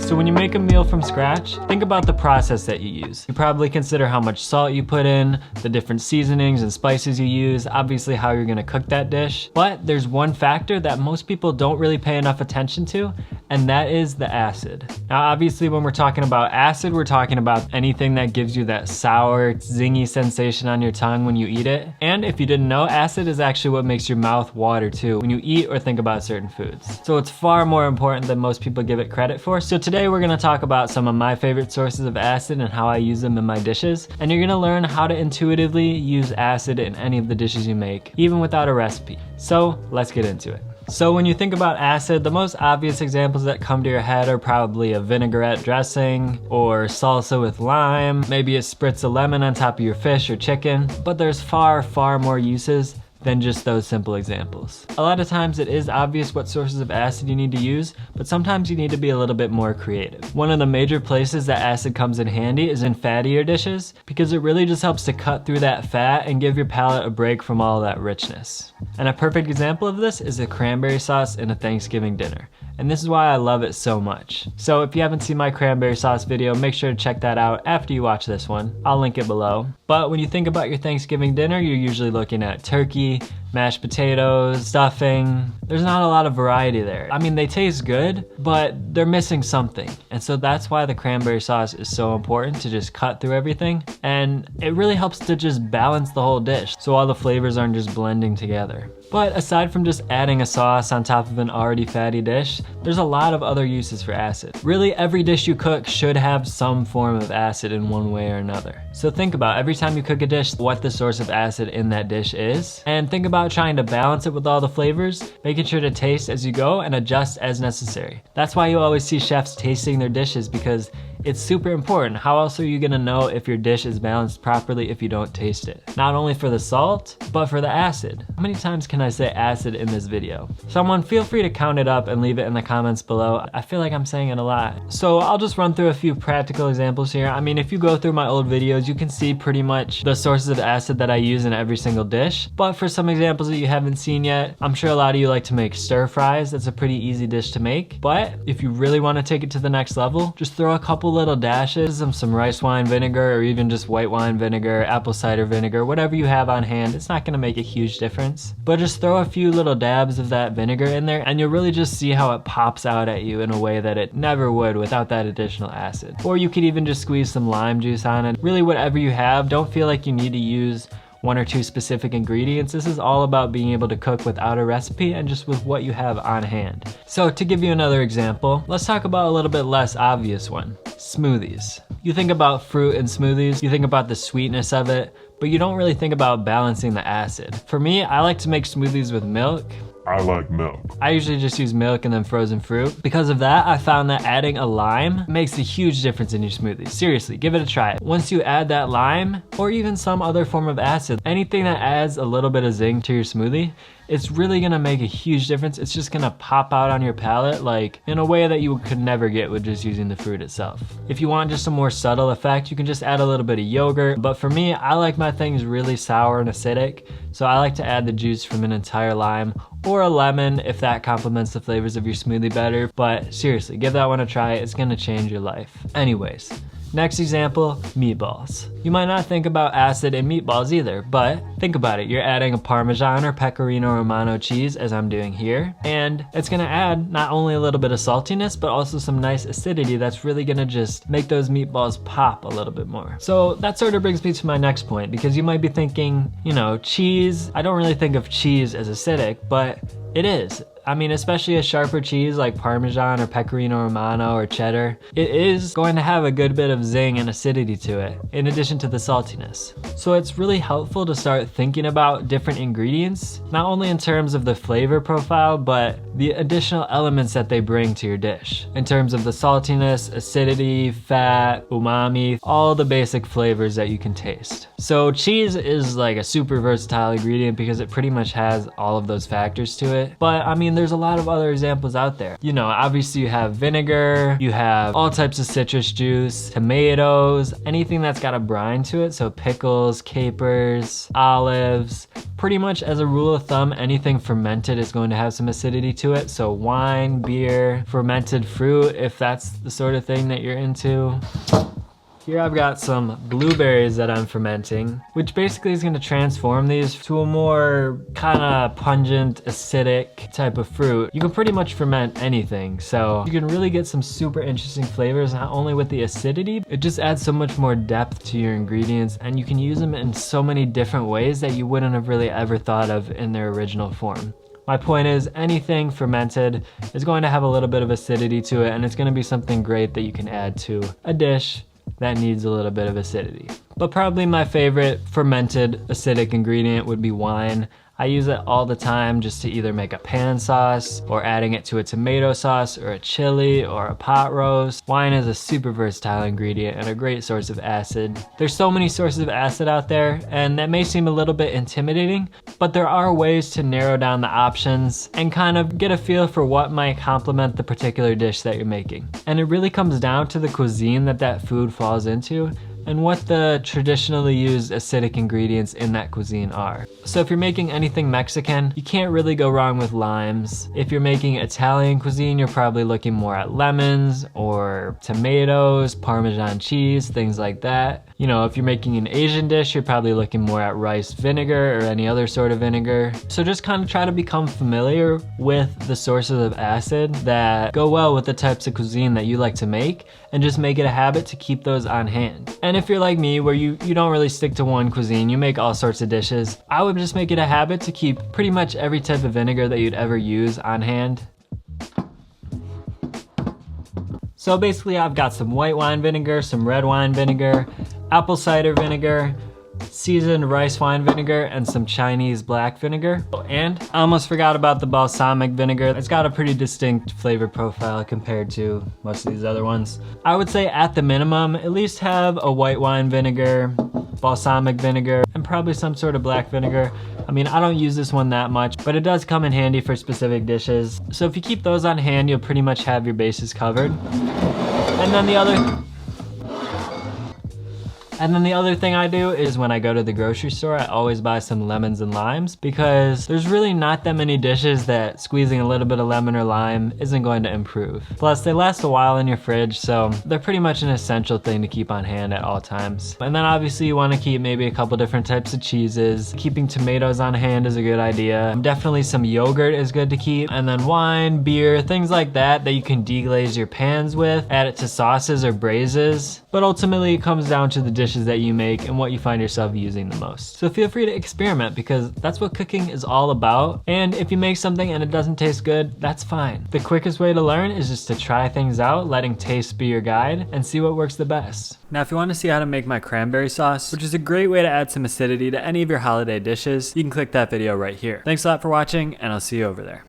So when you make a meal from scratch, think about the process that you use. You probably consider how much salt you put in, the different seasonings and spices you use, obviously how you're gonna cook that dish. But there's one factor that most people don't really pay enough attention to, and that is the acid. Now obviously when we're talking about acid, we're talking about anything that gives you that sour, zingy sensation on your tongue when you eat it. And if you didn't know, acid is actually what makes your mouth water too when you eat or think about certain foods. So it's far more important than most people give it credit for. So today we're gonna talk about some of my favorite sources of acid and how I use them in my dishes. And you're gonna learn how to intuitively use acid in any of the dishes you make, even without a recipe. So let's get into it. So when you think about acid, the most obvious examples that come to your head are probably a vinaigrette dressing or salsa with lime, maybe a spritz of lemon on top of your fish or chicken, but there's far more uses than just those simple examples. A lot of times it is obvious what sources of acid you need to use, but sometimes you need to be a little bit more creative. One of the major places that acid comes in handy is in fattier dishes, because it really just helps to cut through that fat and give your palate a break from all that richness. And a perfect example of this is a cranberry sauce in a Thanksgiving dinner. And this is why I love it so much. So if you haven't seen my cranberry sauce video, make sure to check that out after you watch this one. I'll link it below. But when you think about your Thanksgiving dinner, you're usually looking at turkey, mashed potatoes, stuffing. There's not a lot of variety there. I mean, they taste good, but they're missing something. And so that's why the cranberry sauce is so important, to just cut through everything. And it really helps to just balance the whole dish, so all the flavors aren't just blending together. But aside from just adding a sauce on top of an already fatty dish, there's a lot of other uses for acid. Really, every dish you cook should have some form of acid in one way or another. So think about every time you cook a dish, what the source of acid in that dish is, and think about trying to balance it with all the flavors, making sure to taste as you go and adjust as necessary. That's why you always see chefs tasting their dishes, because it's super important. How else are you gonna know if your dish is balanced properly if you don't taste it? Not only for the salt, but for the acid. How many times can I say acid in this video? Someone feel free to count it up and leave it in the comments below. I feel like I'm saying it a lot. So I'll just run through a few practical examples here. I mean, if you go through my old videos, you can see pretty much the sources of acid that I use in every single dish. But for some examples that you haven't seen yet, I'm sure a lot of you like to make stir fries. That's a pretty easy dish to make. But if you really wanna take it to the next level, just throw a couple little dashes of some rice wine vinegar, or even just white wine vinegar, apple cider vinegar, whatever you have on hand. It's not gonna make a huge difference, but just throw a few little dabs of that vinegar in there and you'll really just see how it pops out at you in a way that it never would without that additional acid. Or you could even just squeeze some lime juice on it. Really, whatever you have, don't feel like you need to use one or two specific ingredients. This is all about being able to cook without a recipe and just with what you have on hand. So to give you another example, let's talk about a little bit less obvious one, smoothies. You think about fruit in smoothies, you think about the sweetness of it, but you don't really think about balancing the acid. For me, I like to make smoothies with milk. I like milk. I usually just use milk and then frozen fruit. Because of that, I found that adding a lime makes a huge difference in your smoothies. Seriously, give it a try. Once you add that lime, or even some other form of acid, anything that adds a little bit of zing to your smoothie, it's really gonna make a huge difference. It's just gonna pop out on your palate like in a way that you could never get with just using the fruit itself. If you want just a more subtle effect, you can just add a little bit of yogurt. But for me, I like my things really sour and acidic, so I like to add the juice from an entire lime or a lemon if that complements the flavors of your smoothie better. But seriously, give that one a try. It's gonna change your life. Anyways, next example, meatballs. You might not think about acid in meatballs either, but think about it. You're adding a Parmesan or Pecorino Romano cheese, as I'm doing here, and it's gonna add not only a little bit of saltiness, but also some nice acidity that's really gonna just make those meatballs pop a little bit more. So that sort of brings me to my next point, because you might be thinking, you know, cheese, I don't really think of cheese as acidic, but it is. I mean, especially a sharper cheese like Parmesan or Pecorino Romano or cheddar, it is going to have a good bit of zing and acidity to it, in addition to the saltiness. So it's really helpful to start thinking about different ingredients, not only in terms of the flavor profile, but the additional elements that they bring to your dish. In terms of the saltiness, acidity, fat, umami, all the basic flavors that you can taste. So cheese is like a super versatile ingredient because it pretty much has all of those factors to it. But I mean, And there's a lot of other examples out there. You know, obviously you have vinegar, you have all types of citrus juice, tomatoes, anything that's got a brine to it. So pickles, capers, olives. Pretty much as a rule of thumb, anything fermented is going to have some acidity to it. So wine, beer, fermented fruit, if that's the sort of thing that you're into. Here I've got some blueberries that I'm fermenting, which basically is gonna transform these to a more kind of pungent, acidic type of fruit. You can pretty much ferment anything, so you can really get some super interesting flavors, not only with the acidity, it just adds so much more depth to your ingredients, and you can use them in so many different ways that you wouldn't have really ever thought of in their original form. My point is, anything fermented is going to have a little bit of acidity to it, and it's gonna be something great that you can add to a dish that needs a little bit of acidity. But probably my favorite fermented acidic ingredient would be wine. I use it all the time just to either make a pan sauce or adding it to a tomato sauce or a chili or a pot roast. Wine is a super versatile ingredient and a great source of acid. There's so many sources of acid out there, and that may seem a little bit intimidating, but there are ways to narrow down the options and kind of get a feel for what might complement the particular dish that you're making. And it really comes down to the cuisine that food falls into and what the traditionally used acidic ingredients in that cuisine are. So if you're making anything Mexican, you can't really go wrong with limes. If you're making Italian cuisine, you're probably looking more at lemons or tomatoes, Parmesan cheese, things like that. You know, if you're making an Asian dish, you're probably looking more at rice vinegar or any other sort of vinegar. So just kind of try to become familiar with the sources of acid that go well with the types of cuisine that you like to make, and just make it a habit to keep those on hand. And if you're like me, where you don't really stick to one cuisine, you make all sorts of dishes, I would just make it a habit to keep pretty much every type of vinegar that you'd ever use on hand. So basically I've got some white wine vinegar, some red wine vinegar, apple cider vinegar, seasoned rice wine vinegar, and some Chinese black vinegar. And I almost forgot about the balsamic vinegar. It's got a pretty distinct flavor profile compared to most of these other ones. I would say at the minimum, at least have a white wine vinegar, balsamic vinegar, and probably some sort of black vinegar. I mean, I don't use this one that much, but it does come in handy for specific dishes. So if you keep those on hand, you'll pretty much have your bases covered. And then the other thing I do is when I go to the grocery store, I always buy some lemons and limes, because there's really not that many dishes that squeezing a little bit of lemon or lime isn't going to improve. Plus, they last a while in your fridge, so they're pretty much an essential thing to keep on hand at all times. And then obviously you want to keep maybe a couple different types of cheeses. Keeping tomatoes on hand is a good idea. Definitely some yogurt is good to keep. And then wine, beer, things like that you can deglaze your pans with, add it to sauces or braises. But ultimately it comes down to the dishes that you make and what you find yourself using the most. So feel free to experiment, because that's what cooking is all about. And if you make something and it doesn't taste good, that's fine. The quickest way to learn is just to try things out, letting taste be your guide, and see what works the best. Now, if you want to see how to make my cranberry sauce, which is a great way to add some acidity to any of your holiday dishes, you can click that video right here. Thanks a lot for watching, and I'll see you over there.